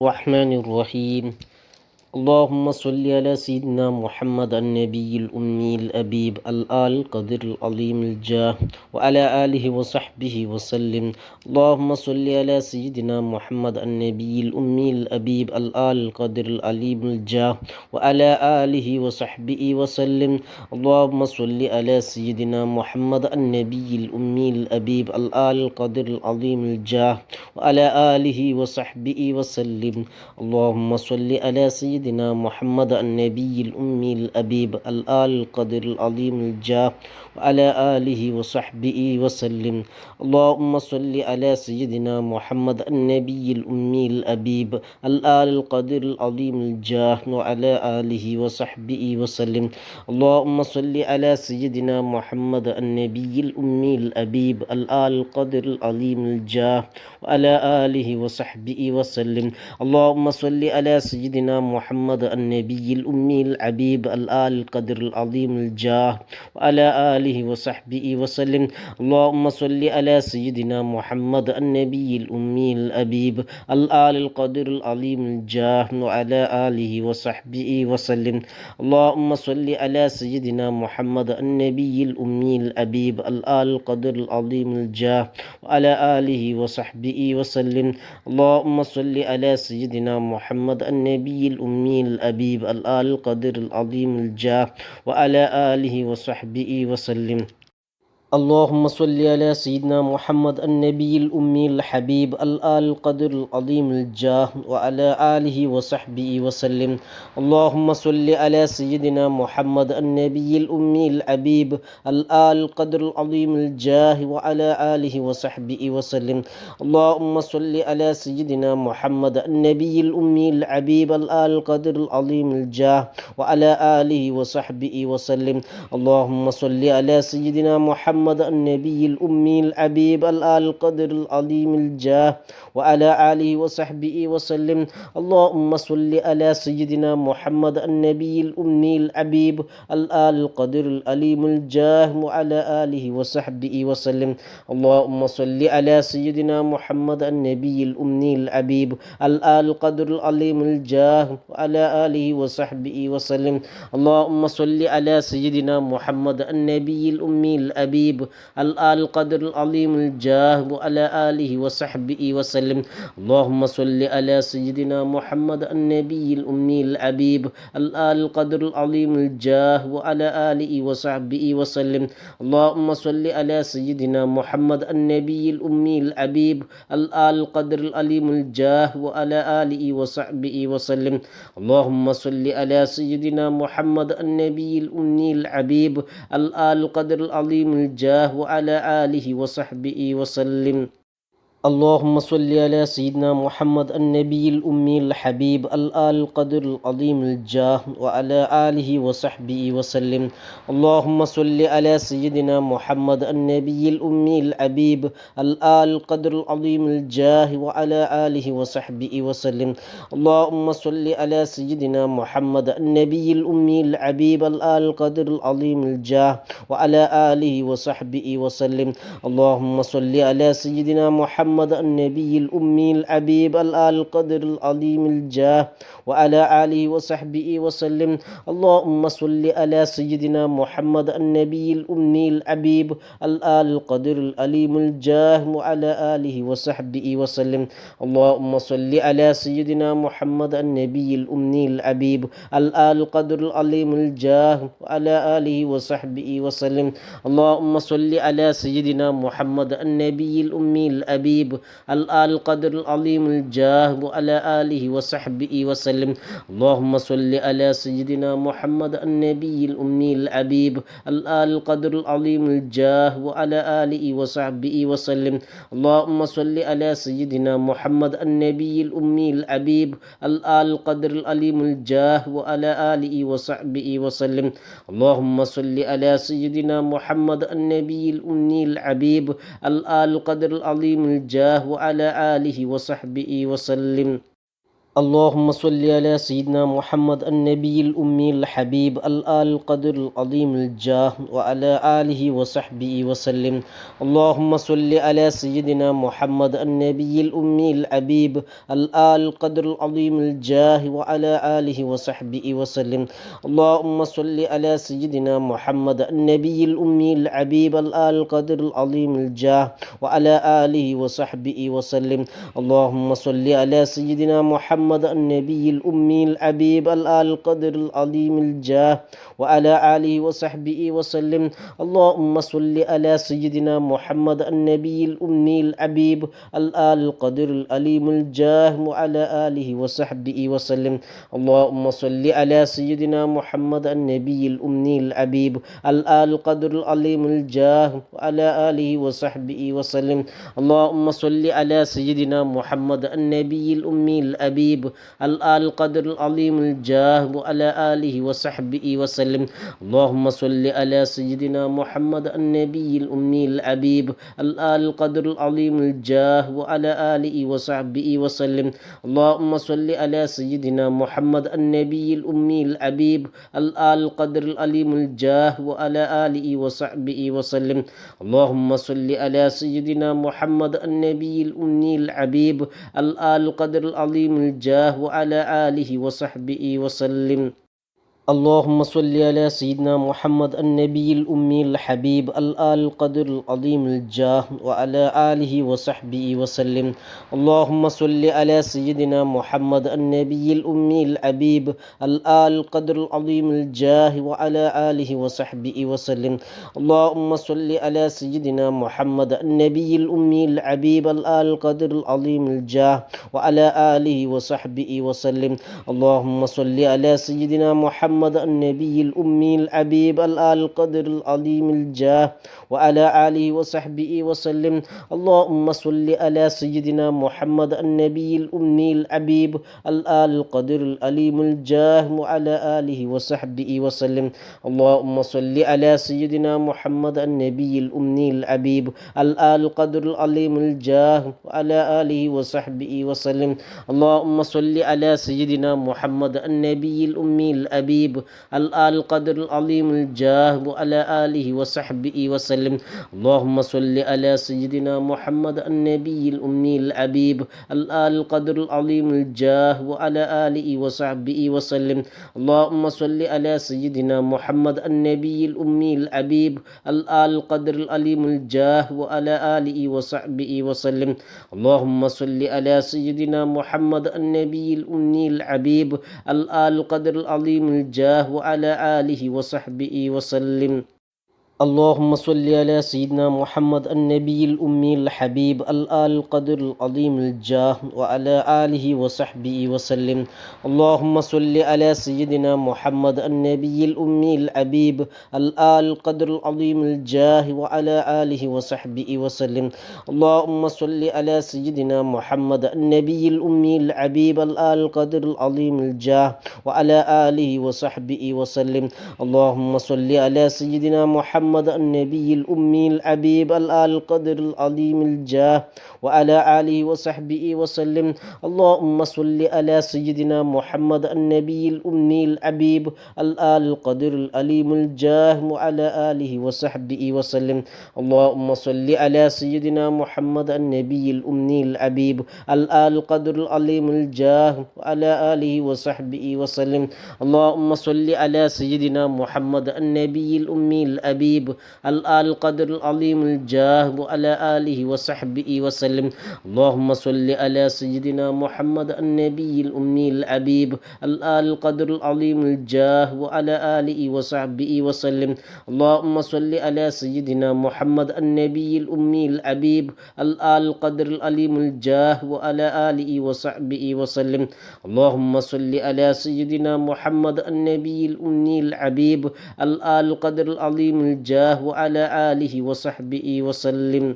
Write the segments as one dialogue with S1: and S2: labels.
S1: الرحمن الرحيم. اللهم صل على سيدنا محمد النبي الأمي الأبيب الآل القدر العظيم الجاه وعلى آله وصحبه وسلم. اللهم صل على سيدنا محمد النبي الأمي الأبيب الآل القدر العظيم الجاه وعلى آله وصحبه وسلم. اللهم صل على سيدنا محمد النبي الأمي الأبيب الآل القدر العظيم الجاه وعلى آله وصحبه وسلم. اللهم صل على سيدنا محمد النبي الأمي الأبيب الآل القدر العظيم الجاه وعلى آله وصحبه وسلم. اللهم صل على سيدنا محمد النبي الأمي الأبيب الآل القدر العظيم الجاه وعلى آله وصحبه وسلم. اللهم صل على سيدنا محمد النبي الأمي الأبيب الآل القدر العظيم الجاه وعلى آله وصحبه وسلم. اللهم صل على سيدنا محمد النبي الأمي العبيب الآل القدر العظيم الجاه وعلى آله وصحبه وسلم. اللهم صل على سيدنا محمد النبي الأمي الأبيب الآل القدر العظيم الجاه وعلى آله وصحبه وسلم. اللهم صل على سيدنا محمد النبي الأمي الأبيب الآل القدر العظيم الجاه وعلى آله وصحبه وسلم. اللهم صل على سيدنا محمد النبي الأمي الأبيب الآل القدر العظيم الجاه وعلى آله وصحبه وسلم. اللهم صل على سيدنا محمد النبي الأمي الحبيب الآل القدر العظيم الجاه وعلى آله وصحبه وسلم. اللهم صل على سيدنا محمد النبي الأمي الحبيب الآل القدر العظيم الجاه وعلى آله وصحبه وسلم. اللهم صل على سيدنا محمد النبي الأمي الحبيب الآل القدر العظيم الجاه وعلى آله وصحبه وسلم. اللهم صل على سيدنا محمد النبي الأمي الحبيب الآل القدر العظيم الجاه وعلى آله وصحبه وسلم. اللهم صل على سيدنا محمد النبي الأمي الحبيب الآل القدر العليم الجاه وعلى آله وصحبه وسلم. اللهم صل على سيدنا محمد النبي الأمي الحبيب الآل القدر العليم الجاه وعلى آله وصحبه وسلم. اللهم صل على سيدنا محمد النبي الأمي الأبيب الآل القدر العظيم الجاه وعلى آله وصحبه وسلم. اللهم صل على سيدنا محمد النبي الأمي الأبيب الآل القدر العظيم الجاه وعلى آله وصحبه وسلم. اللهم صل على سيدنا محمد النبي الأمي الأبيب الآل القدر العليم الجاه وعلى آله وصحبه وسلم. اللهم صل على سيدنا محمد النبي الأمي الحبيب الآل القدر العظيم الجاه وعلى آله وصحبه وسلم. اللهم صل على سيدنا محمد النبي الأمي الحبيب الآل القدر العظيم الجاه وعلى آله وصحبه وسلم. اللهم صل على سيدنا محمد النبي الأمي الحبيب الآل القدر العظيم الجاه وعلى آله وصحبه وسلم. اللهم صل على سيدنا محمد النبي الأمي الحبيب الآل القدر العظيم الجاه وعلى آله وصحبه وسلم. اللهم صل على سيدنا محمد النبي الأمي الحبيب الآل القدر العظيم الجاه وعلى آله وصحبه وسلم. اللهم صل على سيدنا محمد النبي الأمي الحبيب الآل القدر العليم الجاه وعلى آله وصحبه وسلم. اللهم صل على سيدنا محمد النبي الأمي الحبيب الآل القدر العليم الجاه وعلى آله وصحبه وسلم. اللهم صل على سيدنا محمد النبي الأمي الحبيب الآل القدر العظيم الجاه وعلى آله وصحبه وسلم. اللهم صل على سيدنا محمد النبي الأمي الحبيب الآل القدر العظيم الجاه وعلى آله وصحبه وسلم. اللهم صل على سيدنا محمد النبي الأمي الحبيب الآل القدر العليم الجاه وعلى آله وصحبه وسلم. اللهم صل على سيدنا محمد النبي الأمي الحبيب الآل القدر العظيم الجاه وعلى آله وصحبه وسلم. اللهم صل على سيدنا محمد النبي الأمي الحبيب الآل القدر العظيم الجاه وعلى آله وصحبه وسلم. اللهم صل على سيدنا محمد النبي الأمي الحبيب الآل القدر العظيم الجاه وعلى آله وصحبه وسلم. اللهم صل على سيدنا محمد النبي الأمي الحبيب الآل القدر العظيم الجاه وعلى آله وصحبه وسلم. اللهم صل على سيدنا محمد النبي الأمي الحبيب الآل القدر العظيم الجاه وعلى آله وصحبه وسلم. اللهم صل على سيدنا محمد النبي الأمي الحبيب الآل القدر العليم الجاه وعلى آله وصحبه وسلم. اللهم صل على سيدنا محمد النبي الأمي الحبيب الآل القدر العليم الجاه وعلى آله وصحبه وسلم. اللهم صل على سيدنا محمد النبي الأمي الحبيب الآل القدر العظيم الجاه وعلى آله وصحبه وسلم. اللهم صل على سيدنا محمد النبي الأمي الحبيب الآل القدر العظيم الجاه وعلى آله وصحبه وسلم. اللهم صل على سيدنا محمد النبي الأمي الحبيب الآل القدر العليم الجاه وعلى آله وصحبه وسلم. اللهم صل على سيدنا محمد النبي الأمي الحبيب الآل القدر العظيم الجاه وعلى آله وصحبه وسلم. اللهم صل على سيدنا محمد النبي الأمي الحبيب الآل القدر العظيم الجاه وعلى آله وصحبه وسلم. اللهم صل على سيدنا محمد النبي الأمي الحبيب الآل القدر العظيم الجاه وعلى آله وصحبه وسلم. اللهم صل على سيدنا محمد النبي الأمي الحبيب الآل القدر العظيم الجاه وعلى آله وصحبه وسلم. اللهم صل على سيدنا محمد النبي الأمي الحبيب الآل القدر العظيم الجاه وعلى آله وصحبه وسلم. اللهم صل على سيدنا محمد النبي الأمي الحبيب الآل القدر العليم الجاه وعلى آله وصحبه وسلم. اللهم صل على سيدنا محمد النبي الأمي الحبيب الآل القدر العليم الجاه وعلى آله وصحبه وسلم. اللهم صل على سيدنا محمد النبي الأمي الحبيب الآل القدر العظيم الجاه وعلى آله وصحبه وسلم. اللهم صل على سيدنا محمد النبي الأمي الحبيب الآل القدر العظيم الجاه وعلى آله وصحبه وسلم. اللهم صل على سيدنا محمد النبي الأمي الحبيب الآل القدر العليم الجاه وعلى آله وصحبه وسلم. اللهم صل على سيدنا محمد النبي الأمي الحبيب الآل القدر العظيم الجاه وعلى آله وصحبه وسلم. اللهم صل على سيدنا محمد النبي الأمي الحبيب الآل القدر العظيم الجاه وعلى آله وصحبه وسلم. اللهم صل على سيدنا محمد النبي الأمي الحبيب الآل القدر العظيم الجاه وعلى آله وصحبه وسلم. اللهم صل على سيدنا محمد النبي الأمي الحبيب الآل القدر العظيم الجاه وعلى آله وصحبه وسلم. اللهم صل على سيدنا محمد النبي الأمي الحبيب الآل القدر العظيم الجاه وعلى آله وصحبه وسلم. اللهم صل على سيدنا محمد النبي الأمي الحبيب الآل القدر العليم الجاه وعلى آله وصحبه وسلم. اللهم صل على سيدنا محمد النبي الأمي الحبيب الآل القدر العليم الجاه وعلى آله وصحبه وسلم. اللهم صل على سيدنا محمد النبي الأمي الحبيب الآل القدر العظيم الجاه وعلى آله وصحبه وسلم. اللهم صل على سيدنا محمد النبي الأمي الحبيب الآل القدر العظيم الجاه وعلى آله وصحبه وسلم. اللهم صل على سيدنا محمد النبي الأمي الحبيب الآل القدر العليم الجاه وعلى آله وصحبه وسلم. اللهم صل على سيدنا محمد النبي الأمي الحبيب الآل القدر العظيم الجاه وعلى آله وصحبه وسلم.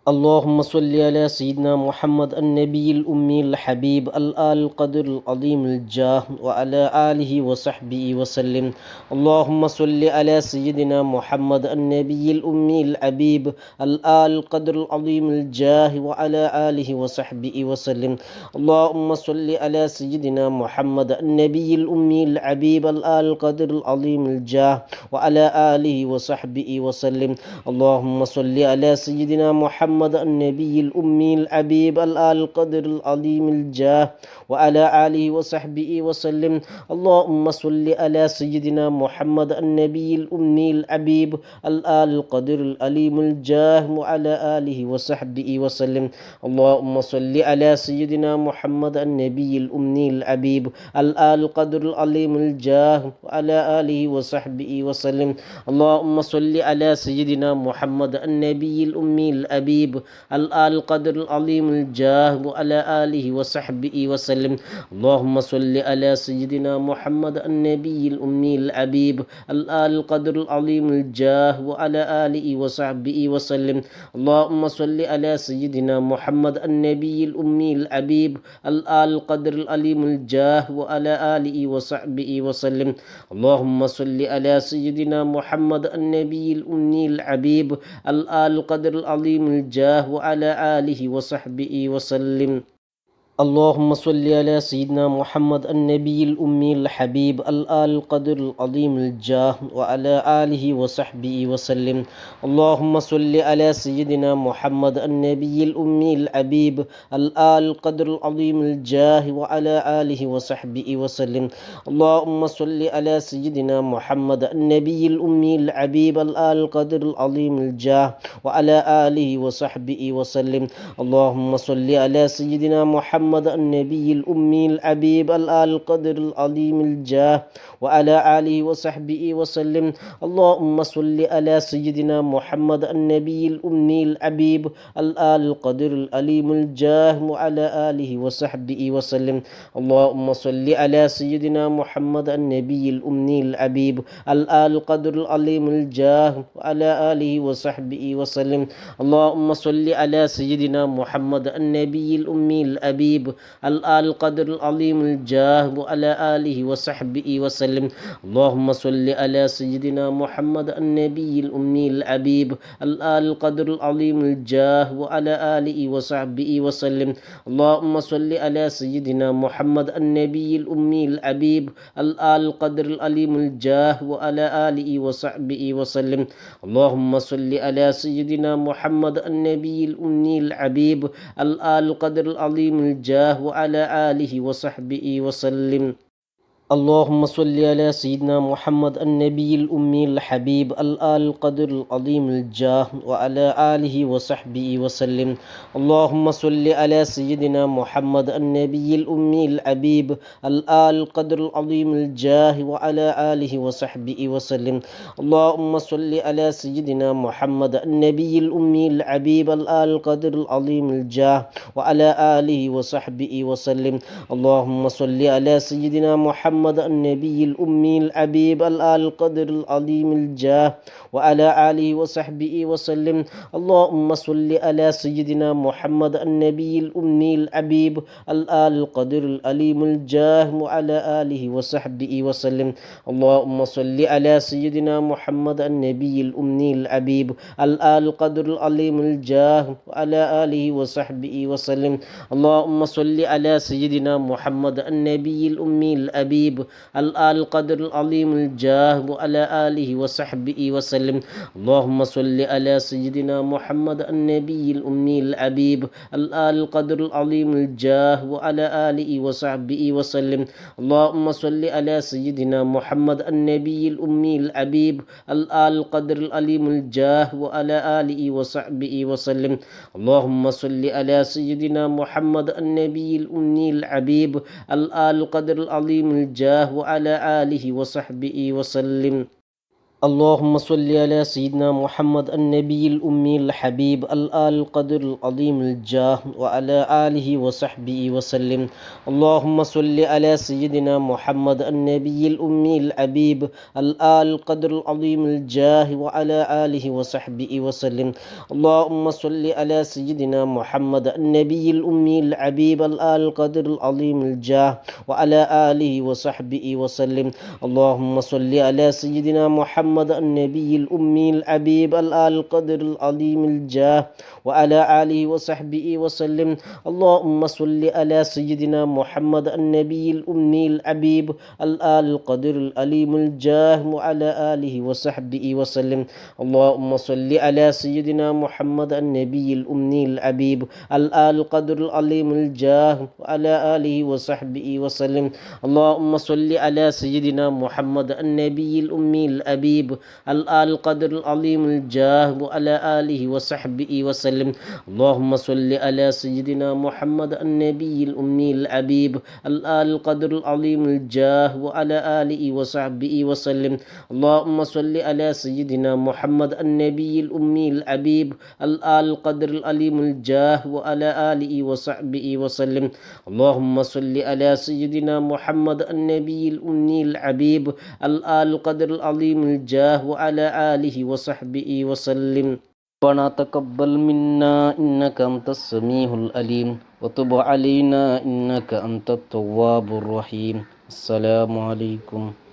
S1: اللهم صل على سيدنا محمد النبي الأمي الحبيب الآل القدر العظيم الجاه وعلى آله وصحبه وسلم. اللهم صل على سيدنا محمد النبي الأمي الحبيب الآل القدر العظيم الجاه وعلى آله وصحبه وسلم. اللهم صل على سيدنا محمد النبي الأمي الحبيب الآل القدر العظيم الجاه وعلى آله وصحبه وسلم. اللهم صل على سيدنا محمد النبي الأمي الحبيب الآل القدر العظيم الجاه وعلى آله وصحبه وسلم. اللهم صل على سيدنا محمد النبي الأمي الحبيب الآل القدر العليم الجاه وعلى آله وصحبه وسلم. اللهم صل على سيدنا محمد النبي الأمي الحبيب الآل القدر العليم الجاه وعلى آله وصحبه وسلم. اللهم صل على سيدنا محمد النبي الأمي الحبيب الآل القدر العظيم الجاه وعلى آله وصحبه وسلم. اللهم صل على سيدنا محمد النبي الأمي الحبيب الآل القدر العظيم الجاه وعلى آله وصحبه وسلم. اللهم صل على سيدنا محمد النبي الأمي الحبيب الآل القدر العليم الجاه وعلى آله وصحبه وسلم. اللهم صل على سيدنا محمد النبي الأمي الحبيب الآل القدر العظيم الجاه وعلى آله وصحبه وسلم. اللهم صل على سيدنا محمد النبي الأمي الحبيب الآل القدر العظيم الجاه وعلى آله وصحبه وسلم. اللهم صل على سيدنا محمد النبي الأمي الحبيب الآل القدر العظيم الجاه وعلى آله وصحبه وسلم. اللهم صل على سيدنا محمد النبي الأمي الحبيب الآل القدر العظيم الجاه وعلى آله وصحبه وسلم. اللهم صل على سيدنا محمد النبي الأمي الحبيب الآل القدر العظيم الجاه وعلى آله وصحبه وسلم. اللهم صل على سيدنا محمد النبي الأمي الحبيب الآل القدر العليم الجاه وعلى آله وصحبه وسلم. اللهم صل على سيدنا محمد النبي الأمي الحبيب الآل القدر العليم الجاه وعلى آله وصحبه وسلم. اللهم صل على سيدنا محمد النبي الأمي الحبيب الآل القدر العظيم الجاه وعلى آله وصحبه وسلم. اللهم صل على سيدنا محمد النبي الأمي الحبيب الآل القدر العظيم الجاه وعلى آله وصحبه وسلم. اللهم صل على سيدنا محمد النبي الأمي الحبيب الآل القدر العليم الجاه وعلى آله وصحبه وسلم. اللهم صل على سيدنا محمد النبي الأمي الحبيب الآل القدر العظيم الجاه وعلى آله وصحبه وسلم. اللهم صل على سيدنا محمد النبي الأمي الحبيب الآل القدر العظيم الجاه وعلى آله وصحبه وسلم. اللهم صل على سيدنا محمد النبي الأمي الحبيب الآل القدر العظيم الجاه وعلى آله وصحبه وسلم. اللهم صل على سيدنا محمد النبي الأمي الحبيب الآل القدر العظيم الجاه وعلى آله وصحبه وسلم. اللهم صل على سيدنا محمد النبي الأمي الحبيب الآل القدر العظيم الجاه وعلى آله وصحبه وسلم. اللهم صل على سيدنا محمد النبي الأمي الحبيب الآل القدر العليم الجاه وعلى آله وصحبه وسلم. اللهم صل على سيدنا محمد النبي الأمي الحبيب الآل القدر العليم الجاه وعلى آله وصحبه وسلم. اللهم صل على سيدنا محمد النبي الأمي الحبيب الآل القدر العظيم الجاه وعلى آله وصحبه وسلم. اللهم صل على سيدنا محمد النبي الأمي الحبيب الآل القدر العظيم الجاه وعلى آله وصحبه وسلم. اللهم صل على سيدنا محمد النبي الأمي الحبيب الآل القدر العليم الجاه وعلى آله وصحبه وسلم. اللهم صل على سيدنا محمد النبي الأمي الحبيب الآل القدر العظيم الجاه وعلى آله وصحبه وسلم. اللهم صل على سيدنا محمد النبي الأمي الحبيب الآل القدر العظيم الجاه وعلى آله وصحبه وسلم. اللهم صل على سيدنا محمد النبي الأمي الحبيب الآل القدر العظيم الجاه وعلى آله وصحبه وسلم. اللهم صل على سيدنا محمد النبي الأمي الحبيب الآل القدر العظيم الجاه وعلى آله وصحبه وسلم. اللهم صل على سيدنا محمد النبي الأمي الحبيب الآل القدر العظيم الجاه وعلى آله وصحبه وسلم. اللهم صل على سيدنا محمد النبي الأمي الحبيب الآل القدر العليم الجاه وعلى آله وصحبه وسلم. اللهم صل على سيدنا محمد النبي الأمي الحبيب الآل القدر العليم الجاه وعلى آله وصحبه وسلم. اللهم صل على سيدنا محمد النبي الأمي الحبيب الآل القدر العظيم الجاه وعلى آله وصحبه وسلم. اللهم صل على سيدنا محمد النبي الأمي الحبيب الآل القدر العظيم الجاه وعلى آله وصحبه وسلم. اللهم صل على سيدنا محمد النبي الأمي الحبيب الآل القدر العليم الجاه وعلى آله وصحبه وسلم. اللهم صل على سيدنا محمد النبي الأمي الحبيب الآل القدر العظيم الجاه وعلى آله وصحبه وسلم. ربنا تقبل منا إنك أنت السميع العليم وتب علينا إنك أنت التواب الرحيم. السلام عليكم.